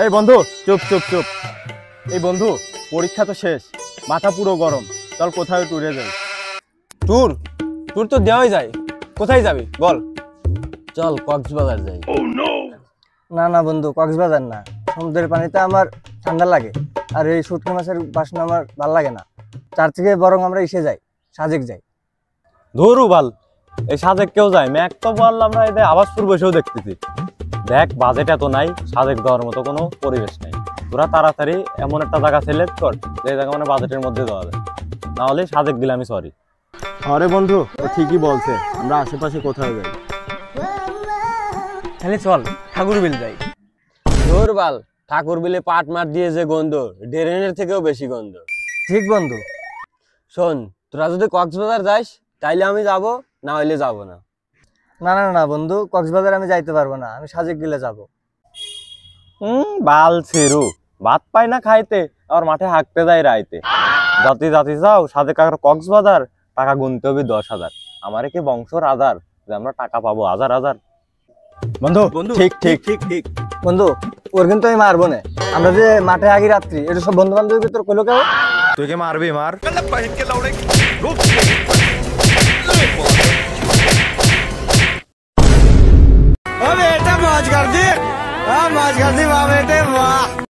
এই বন্ধু চুপ চুপ চুপ। এই বন্ধু পরীক্ষা তো শেষ, মাথা পুরো গরম, চল কোথাও ট্যুরে যাই। ট্যুর ট্যুর তো দেওয়াই যায়, কোথায় যাবি বল? চল কক্সবাজার যাই। না না বন্ধু, কক্সবাজার না, সমুদ্রের পানিতে আমার ঠান্ডা লাগে, আর এই শুটকি মাছের বাসনা আমার ভালো লাগে না। তার থেকে বরং আমরা ইসে যাই, সাজেক যাই। ধরু বাল, এই সাজেক কেউ যায়? ম্যাক তো বললাম আমরা এদের আবাসপুর বসেও দেখতেছি। দেখ বাজেট এত নাই, সাজেক দেওয়ার মতো কোনো পরিবেশ নাই। তোরা তাড়াতাড়ি এমন একটা জায়গা সিলেক্ট কর যে জায়গা মানে বাজেটের মধ্যে দেওয়া যায়, না হলে সাজেক দিলে আমি সরি। আরে বন্ধু ও ঠিকই বলছে, আমরা আশেপাশে কোথাও যাই। তাহলে চল ঠাকুরবিল যাই। ধুর বাল, ঠাকুর বিলে পাট মার দিয়ে যে গন্ধ, ড্রেনের থেকেও বেশি গন্ধ। ঠিক বন্ধু। শোন, তোরা যদি কক্সবাজার যাস তাইলে আমি যাব, না হইলে যাব না। না না না বন্ধু, কক্সবাজার আমি যাইতে পারবো না, আমি সাজেক গেলে যাব। বাল ছেরু, ভাত পায় না খাইতে, আর মাঠে হাঁকতে যায় রাইতে। জাতি জাতি যাও সাজেক আর কক্সবাজার, টাকা গুনতে হবে 10,000। আমারে কি বংশর আধার যে আমরা টাকা পাবো হাজার হাজার? বন্ধু ঠিক ঠিক ঠিক ঠিক। বন্ধু ওর কিন্তু আমি মারবো না, আমরা যে মাঠে আগি রাত্রি, এটা সব বন্ধু বান্ধবের ভিতর কইলো কেউ। তুই কে মারবি মার। बेटा मौज कर दी, मौज कर दी वाह बेटे वाह।